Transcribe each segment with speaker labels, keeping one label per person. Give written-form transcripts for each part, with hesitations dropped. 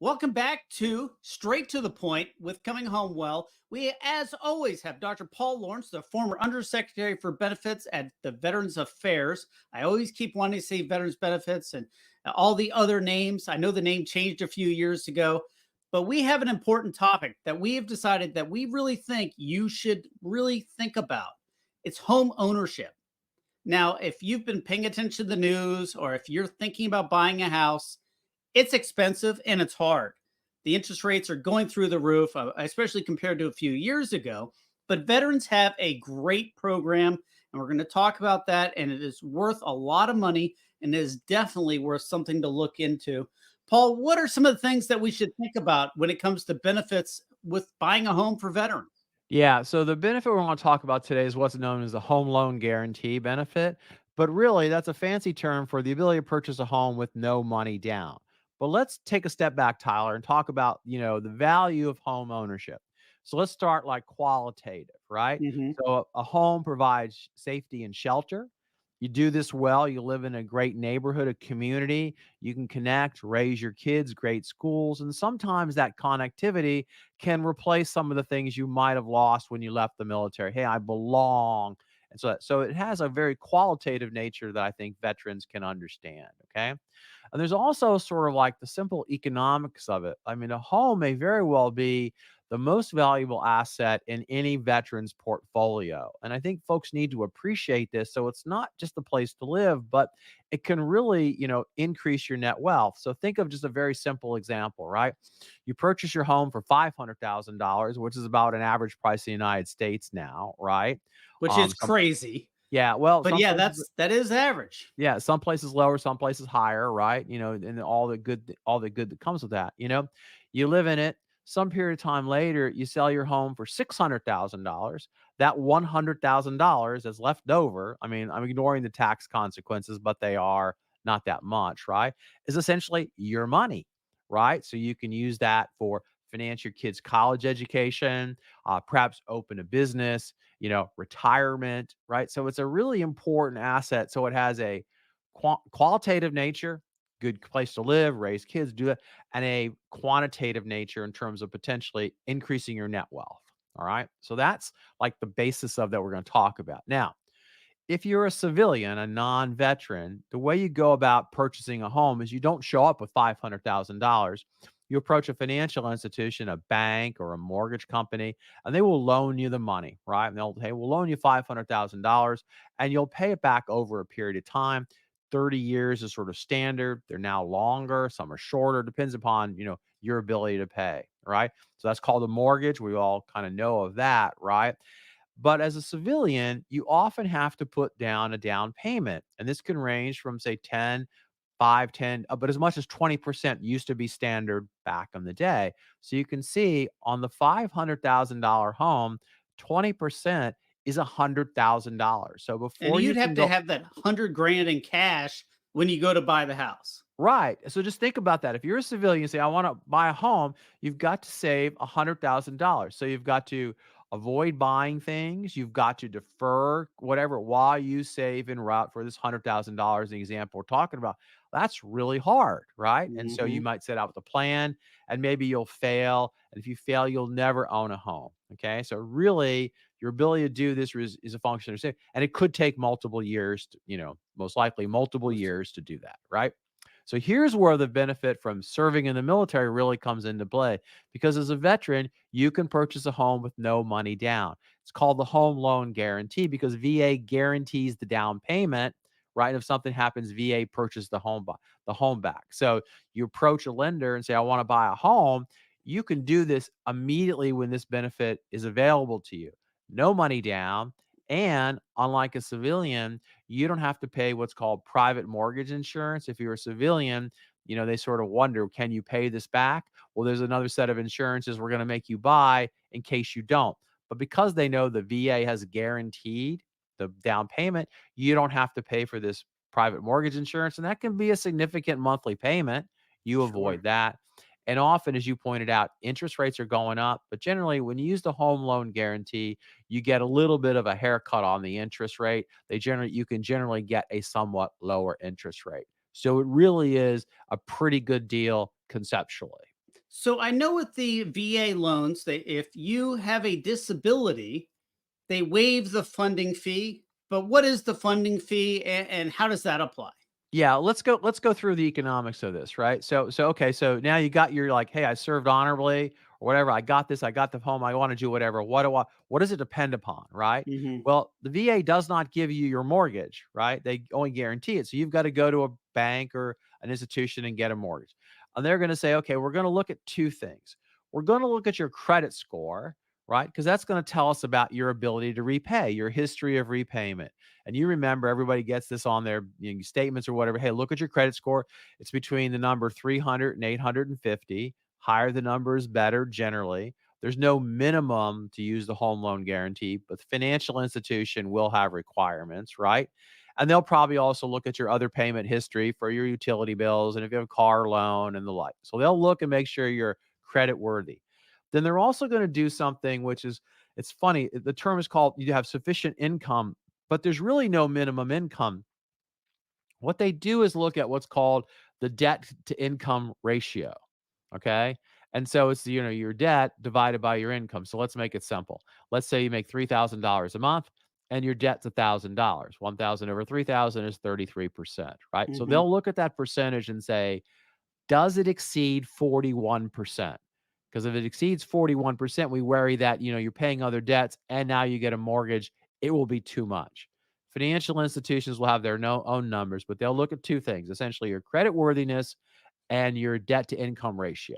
Speaker 1: Welcome back to Straight to the Point with Coming Home Well. We, as always, have Dr. Paul Lawrence, the former Undersecretary for Benefits at the Veterans Affairs. I always keep wanting to say Veterans Benefits and all the other names. I know the name changed a few years ago, but we have an important topic that we have decided that we really think you should really think about. It's home ownership. Now, if you've been paying attention to the news or if you're thinking about buying a house, it's expensive and it's hard. The interest rates are going through the roof, especially compared to a few years ago. But veterans have a great program, and we're going to talk about that. And it is worth a lot of money, and it is definitely worth something to look into. Paul, what are some of the things that we should think about when it comes to benefits with buying a home for veterans?
Speaker 2: Yeah, so the benefit we want to talk about today is what's known as the home loan guarantee benefit, but really that's a fancy term for the ability to purchase a home with no money down. But let's take a step back, Tyler, and talk about, the value of home ownership. So let's start like qualitative, right?
Speaker 1: Hmm.
Speaker 2: So a home provides safety and shelter. You do this well, you live in a great neighborhood, a community, you can connect, raise your kids, great schools, and sometimes that connectivity can replace some of the things you might have lost when you left the military. Hey, I belong. And so it has a very qualitative nature that I think veterans can understand. Okay. And there's also sort of like the simple economics of it. I mean, a home may very well be the most valuable asset in any veteran's portfolio. And I think folks need to appreciate this. So it's not just a place to live, but it can really, increase your net wealth. So think of just a very simple example, right? You purchase your home for $500,000, which is about an average price in the United States now, right?
Speaker 1: Which is
Speaker 2: Some
Speaker 1: crazy.
Speaker 2: Yeah, well,
Speaker 1: But
Speaker 2: some
Speaker 1: yeah,
Speaker 2: places
Speaker 1: that is average.
Speaker 2: yeah, some places lower, some places higher, right? And all the good that comes with that, You live in it, some period of time later, you sell your home for $600,000. That $100,000 that's left over, I mean, I'm ignoring the tax consequences, but they are not that much, right? Is essentially your money, right? So you can use that for finance your kids' college education, perhaps open a business, retirement, right? So it's a really important asset. So it has a qualitative nature, good place to live, raise kids, do that, and a quantitative nature in terms of potentially increasing your net wealth. All right. So that's like the basis of that we're going to talk about. Now, if you're a civilian, a non veteran, the way you go about purchasing a home is you don't show up with $500,000. You approach a financial institution, a bank, or a mortgage company, and they will loan you the money, right? And they'll, hey, we'll loan you $500,000 and you'll pay it back over a period of time. 30 years is sort of standard. They're now longer, some are shorter, depends upon, your ability to pay, right? So that's called a mortgage. We all kind of know of that, right? But as a civilian, you often have to put down a down payment. And this can range from, say, 10, 5, 10, but as much as 20% used to be standard back in the day. So you can see on the $500,000 home, 20% is $100,000. So
Speaker 1: And
Speaker 2: before
Speaker 1: you'd
Speaker 2: you
Speaker 1: have
Speaker 2: can
Speaker 1: to
Speaker 2: go,
Speaker 1: have that 100 grand in cash when you go to buy the house.
Speaker 2: right. So just think about that. If you're a civilian, you say, I want to buy a home, you've got to save $100,000. So you've got to avoid buying things. You've got to defer whatever while you save en route for this $100,000, the example we're talking about. That's really hard, right? And so you
Speaker 1: Mhm.
Speaker 2: might set out with a plan and maybe you'll fail. And if you fail, you'll never own a home. Okay. So really, your ability to do this is a function of saving. And it could take multiple years, most likely multiple years to do that, right? So here's where the benefit from serving in the military really comes into play because as a veteran, you can purchase a home with no money down. It's called the home loan guarantee because VA guarantees the down payment, right? If something happens, VA purchases the home back. So you approach a lender and say, I want to buy a home. You can do this immediately when this benefit is available to you. No money down. And unlike a civilian, you don't have to pay what's called private mortgage insurance. If you're a civilian, they sort of wonder, can you pay this back? Well, there's another set of insurances we're going to make you buy in case you don't. But because they know the VA has guaranteed the down payment, you don't have to pay for this private mortgage insurance. And that can be a significant monthly payment. You
Speaker 1: Sure.
Speaker 2: avoid that. And often, as you pointed out, interest rates are going up. But generally, when you use the home loan guarantee, you get a little bit of a haircut on the interest rate. You can generally get a somewhat lower interest rate. So it really is a pretty good deal conceptually.
Speaker 1: So I know with the VA loans, they if you have a disability, they waive the funding fee. But what is the funding fee and how does that apply?
Speaker 2: Yeah, let's go through the economics of this, right? So okay, so now you got your like, hey, I served honorably or whatever. I got this, I got the home, I want to do whatever. What does it depend upon, right?
Speaker 1: Hmm.
Speaker 2: Well, the VA does not give you your mortgage, right? They only guarantee it. So you've got to go to a bank or an institution and get a mortgage. And they're going to say, okay, we're going to look at two things. We're going to look at your credit score, right? Because that's going to tell us about your ability to repay, your history of repayment. And you remember everybody gets this on their statements or whatever. Hey, look at your credit score. It's between the number 300 and 850. Higher the number is better generally. There's no minimum to use the home loan guarantee, but the financial institution will have requirements, right? And they'll probably also look at your other payment history for your utility bills and if you have a car loan and the like. So they'll look and make sure you're credit worthy. Then they're also going to do something which is it's funny. The term is called you have sufficient income, but there's really no minimum income. What they do is look at what's called the debt to income ratio. Okay. And so it's, your debt divided by your income. So let's make it simple. Let's say you make $3,000 a month and your debt's $1,000. 1,000 over 3,000 is 33%, right? So
Speaker 1: Hmm.
Speaker 2: they'll look at that percentage and say, does it exceed 41%? Because if it exceeds 41%, we worry that, you're paying other debts and now you get a mortgage. It will be too much. Financial institutions will have their own numbers, but they'll look at two things, essentially your credit worthiness and your debt to income ratio.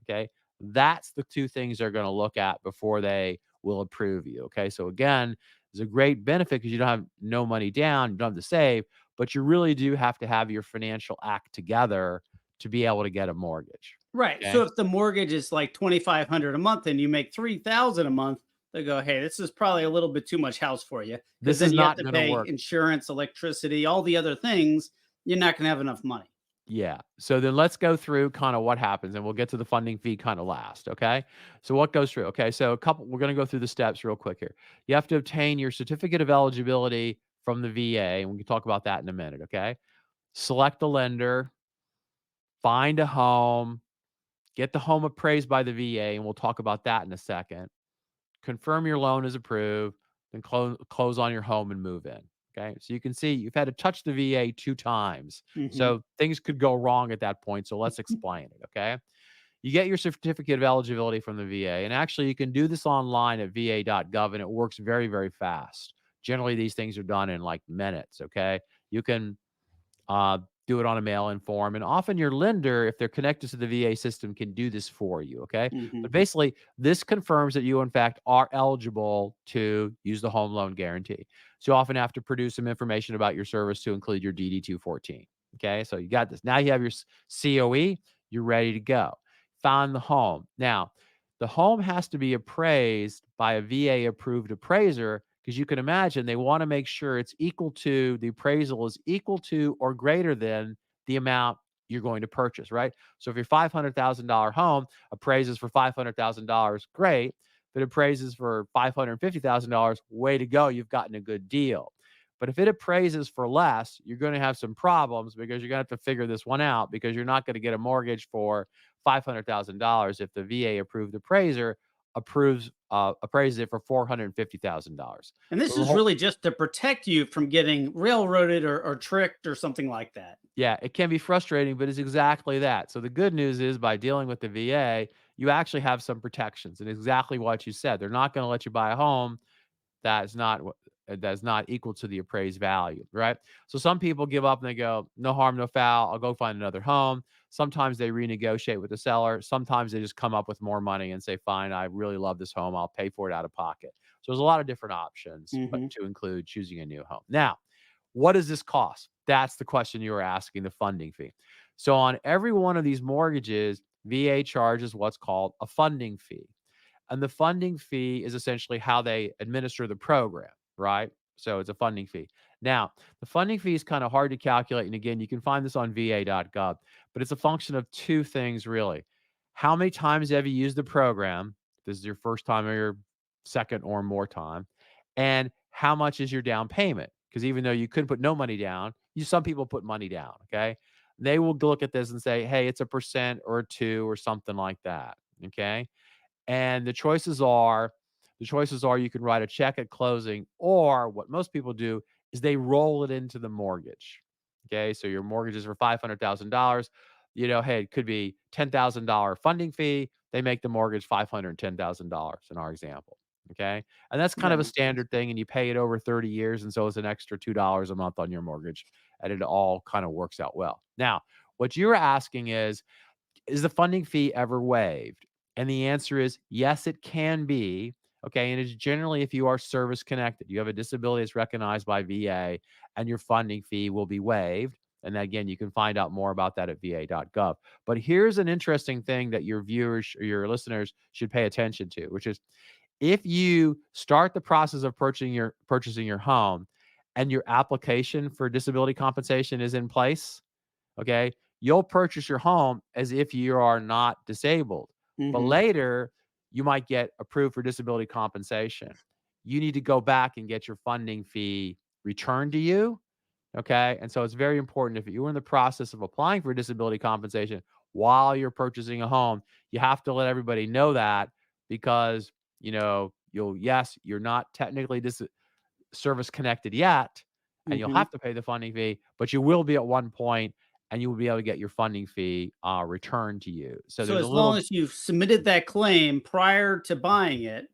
Speaker 2: Okay. That's the two things they're going to look at before they will approve you. Okay. So again, there's a great benefit because you don't have no money down, you don't have to save, but you really do have to have your financial act together to be able to get a mortgage.
Speaker 1: Right. So
Speaker 2: Okay.
Speaker 1: if the mortgage is like 2,500 a month and you make 3,000 a month, they go, hey, this is probably a little bit too much house for you because
Speaker 2: This
Speaker 1: then
Speaker 2: is
Speaker 1: you have
Speaker 2: not
Speaker 1: to
Speaker 2: going to
Speaker 1: pay
Speaker 2: work.
Speaker 1: insurance, electricity, all the other things. You're not going to have enough money.
Speaker 2: Yeah. So then let's go through kind of what happens and we'll get to the funding fee kind of last. Okay. So what goes through? Okay. So we're going to go through the steps real quick here. You have to obtain your certificate of eligibility from the VA, and we can talk about that in a minute. Okay. Select the lender, find a home, get the home appraised by the VA, and we'll talk about that in a second. Confirm your loan is approved, then close on your home and move in. Okay. So you can see you've had to touch the VA two times.
Speaker 1: Hmm.
Speaker 2: So things could go wrong at that point. So let's explain it. Okay. You get your certificate of eligibility from the VA. And actually, you can do this online at va.gov and it works very, very fast. Generally, these things are done in like minutes. Okay. You can uh, do it on a mail-in form. And often your lender, if they're connected to the VA system, can do this for you. Okay.
Speaker 1: Hmm.
Speaker 2: But basically, this confirms that you, in fact, are eligible to use the home loan guarantee. So you often have to produce some information about your service to include your DD 214. Okay. So you got this. Now you have your COE, you're ready to go. Found the home. Now, the home has to be appraised by a VA approved appraiser because you can imagine they want to make sure it's equal to the appraisal is equal to or greater than the amount you're going to purchase, right? So if your $500,000 home appraises for $500,000, great. If it appraises for $550,000, way to go. You've gotten a good deal. But if it appraises for less, you're going to have some problems because you're going to have to figure this one out because you're not going to get a mortgage for $500,000 if the VA approved appraiser appraises it for $450,000.
Speaker 1: And
Speaker 2: So
Speaker 1: this
Speaker 2: the
Speaker 1: is
Speaker 2: whole
Speaker 1: really just to protect you from getting railroaded or tricked or something like that.
Speaker 2: Yeah, it can be frustrating, but it's exactly that. So the good news is by dealing with the VA, you actually have some protections and exactly what you said. They're not going to let you buy a home that's not equal to the appraised value, right? So some people give up and they go, no harm, no foul. I'll go find another home. Sometimes they renegotiate with the seller. Sometimes they just come up with more money and say, fine, I really love this home. I'll pay for it out of pocket. So there's a lot of different options, but
Speaker 1: Hmm.
Speaker 2: to include choosing a new home. Now, what does this cost? That's the question you were asking, the funding fee. So on every one of these mortgages, VA charges what's called a funding fee. And the funding fee is essentially how they administer the program, right? So it's a funding fee. Now, the funding fee is kind of hard to calculate. And again, you can find this on va.gov, but it's a function of two things really. How many times have you used the program? This is your first time or your second or more time. And how much is your down payment? Because even though you couldn't put no money down, some people put money down. Okay. they will look at this and say, hey, it's a percent or a two or something like that. Okay. And the choices are you can write a check at closing, or what most people do is they roll it into the mortgage. Okay. So your mortgage is for $500,000. Hey, it could be $10,000 funding fee. They make the mortgage $510,000 in our example. Okay. And that's kind
Speaker 1: That
Speaker 2: of a
Speaker 1: makes sense.
Speaker 2: standard thing. And you pay it over 30 years. And so it's an extra $2 a month on your mortgage. And it all kind of works out well. Now, what you're asking is the funding fee ever waived? And the answer is yes, it can be. Okay. And it's generally if you are service connected, you have a disability that's recognized by VA, and your funding fee will be waived. And again, you can find out more about that at va.gov. But here's an interesting thing that your viewers or your listeners should pay attention to, which is if you start the process of purchasing your home and your application for disability compensation is in place, okay, you'll purchase your home as if you are not disabled. But
Speaker 1: Hmm.
Speaker 2: later, you might get approved for disability compensation. You need to go back and get your funding fee returned to you. Okay. And so it's very important if you're in the process of applying for disability compensation while you're purchasing a home, you have to let everybody know that because, yes, you're not technically service connected yet, and you'll
Speaker 1: Hmm.
Speaker 2: have to pay the funding fee, but you will be at one point, and you will be able to get your funding fee returned to you. So
Speaker 1: So
Speaker 2: there's a
Speaker 1: as long
Speaker 2: little.
Speaker 1: as you've submitted that claim prior to buying it,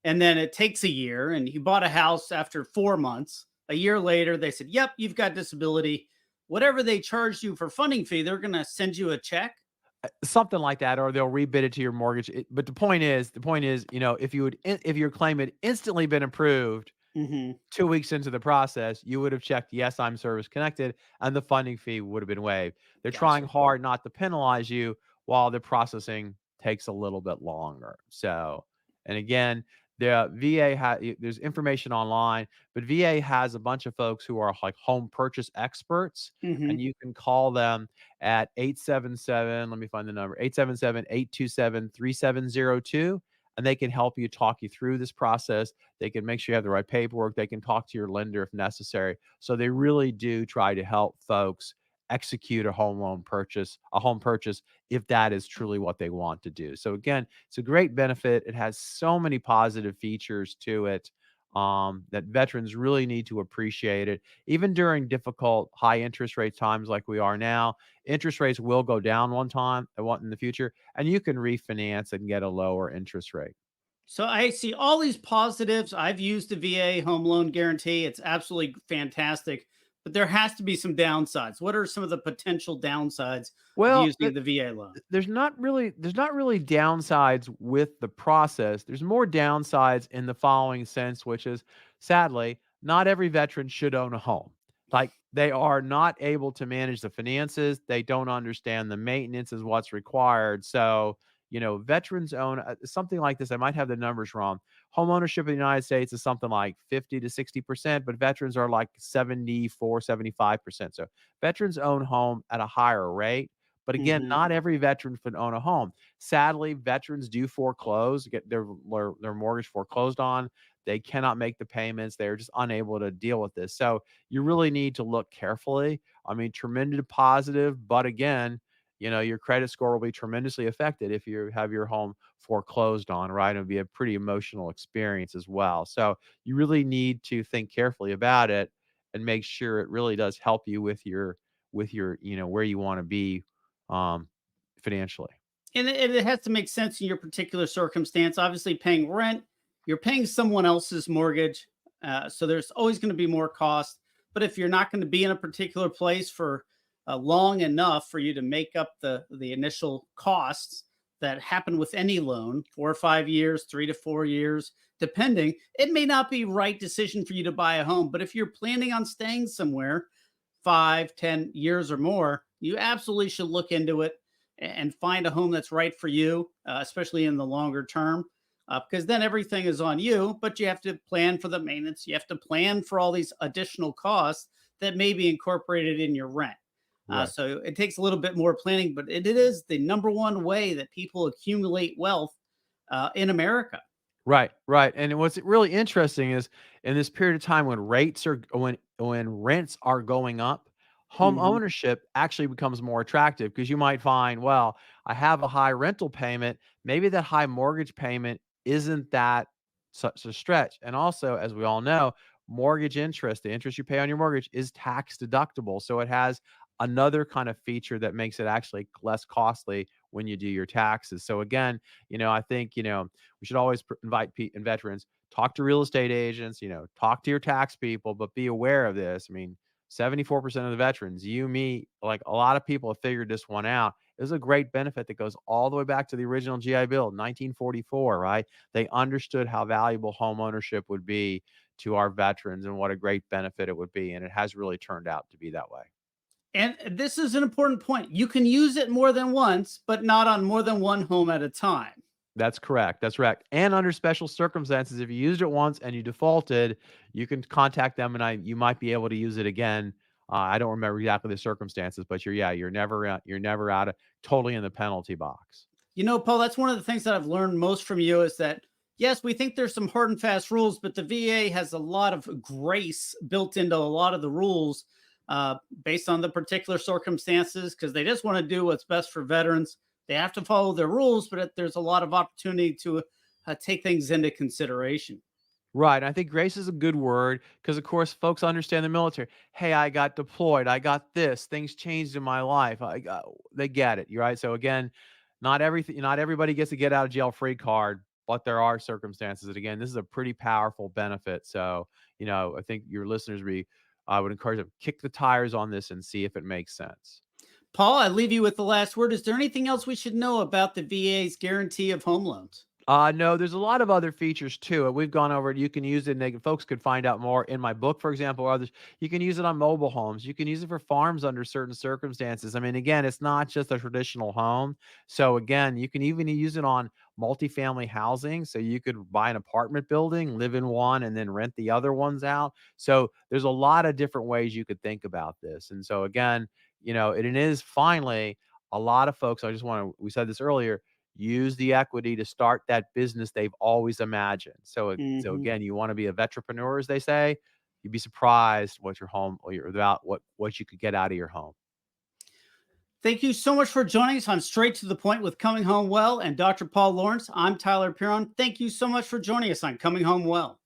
Speaker 1: and then it takes a year, and you bought a house after 4 months, a year later, they said, "Yep, you've got disability." Whatever they charged you for funding fee, they're going to send you a check.
Speaker 2: Something like that, or they'll rebid it to your mortgage. But the point is, if your claim had instantly been approved
Speaker 1: Hmm.
Speaker 2: 2 weeks into the process, you would have checked, yes, I'm service connected, and the funding fee would have been waived. They're trying
Speaker 1: Gotcha.
Speaker 2: hard not to penalize you while the processing takes a little bit longer. So, and again, the VA there's information online, but VA has a bunch of folks who are like home purchase experts, and
Speaker 1: Hmm.
Speaker 2: you can call them at 877, let me find the number, 877-827-3702, and they can help you, talk you through this process. They can make sure you have the right paperwork. They can talk to your lender if necessary. So they really do try to help folks execute a home purchase if that is truly what they want to do. So again, it's a great benefit. It has so many positive features to it, that veterans really need to appreciate it. Even during difficult high interest rate times like we are now, interest rates will go down one time and one in the future, and you can refinance and get a lower interest rate.
Speaker 1: So I see all these positives. I've used the VA home loan guarantee. It's absolutely fantastic, but there has to be some downsides. What are some of the potential downsides of
Speaker 2: Well,
Speaker 1: using the VA loan?
Speaker 2: there's not really downsides with the process. There's more downsides in the following sense, which is sadly, not every veteran should own a home. Like they are not able to manage the finances. They don't understand the maintenance is what's required. So, veterans own something like this. I might have the numbers wrong. Home ownership in the United States is something like 50 to 60%, but veterans are like 74, 75%. So veterans own home at a higher rate. But again,
Speaker 1: Hmm.
Speaker 2: not every veteran can own a home. Sadly, veterans do foreclose, get their mortgage foreclosed on. They cannot make the payments. They're just unable to deal with this. So you really need to look carefully. I mean, tremendous positive, but again, your credit score will be tremendously affected if you have your home foreclosed on, right? It'll be a pretty emotional experience as well. So you really need to think carefully about it and make sure it really does help you with your where you want to be, um, financially.
Speaker 1: And it has to make sense in your particular circumstance. Obviously, paying rent, you're paying someone else's mortgage. So there's always going to be more cost. But if you're not going to be in a particular place for long enough for you to make up the initial costs that happen with any loan, 4 or 5 years, 3 to 4 years, depending, it may not be right decision for you to buy a home. But if you're planning on staying somewhere 5, 10 years or more, you absolutely should look into it and find a home that's right for you, especially in the longer term. Because then everything is on you, but you have to plan for the maintenance. You have to plan for all these additional costs that may be incorporated in your rent.
Speaker 2: Right.
Speaker 1: So it takes a little bit more planning, but it is the number one way that people accumulate wealth in America.
Speaker 2: Right, right. And what's really interesting is in this period of time when rents are when rents are going up, Home ownership actually becomes more attractive because you might find, well, I have a high rental payment. Maybe that high mortgage payment isn't that such a stretch. And also, as we all know, mortgage interest, the interest you pay on your mortgage is tax deductible. So it has another kind of feature that makes it actually less costly when you do your taxes. So again, I think, we should always invite veterans, talk to real estate agents, talk to your tax people, but be aware of this. I mean, 74% of the veterans, you, me, like a lot of people have figured this one out. It's a great benefit that goes all the way back to the original GI Bill, 1944, right? They understood how valuable home ownership would be to our veterans and what a great benefit it would be. And it has really turned out to be that way.
Speaker 1: And this is an important point. You can use it more than once, but not on more than one home at a time.
Speaker 2: That's correct. That's right. And under special circumstances, if you used it once and you defaulted, you can contact them and you might be able to use it again. I don't remember exactly the circumstances, but you're never out of totally in the penalty box.
Speaker 1: Paul, that's one of the things that I've learned most from you is that, yes, we think there's some hard and fast rules, but the VA has a lot of grace built into a lot of the rules based on the particular circumstances because they just want to do what's best for veterans. They have to follow their rules, but there's a lot of opportunity to take things into consideration.
Speaker 2: Right. I think grace is a good word because, of course, folks understand the military. Hey, I got deployed. I got this. Things changed in my life. They get it. You're right. So again, not everybody gets a get out of jail free card, but there are circumstances. And again, this is a pretty powerful benefit. So, I think your listeners I would encourage them kick the tires on this and see if it makes sense.
Speaker 1: Paul, I leave you with the last word. Is there anything else we should know about the VA's guarantee of home loans?
Speaker 2: No, there's a lot of other features too. We've gone over it. You can use it. And folks could find out more in my book, for example, or others. You can use it on mobile homes. You can use it for farms under certain circumstances. I mean, again, it's not just a traditional home. So again, you can even use it on multifamily housing. So you could buy an apartment building, live in one, and then rent the other ones out. So there's a lot of different ways you could think about this. And so again, it is finally a lot of folks. We said this earlier, use the equity to start that business they've always imagined. So again, you want to be a vetrepreneur, as they say. You'd be surprised what your home or about what you could get out of your home.
Speaker 1: Thank you so much for joining us on Straight to the Point with Coming Home Well and Dr. Paul Lawrence. I'm Tyler Piron. Thank you so much for joining us on Coming Home Well.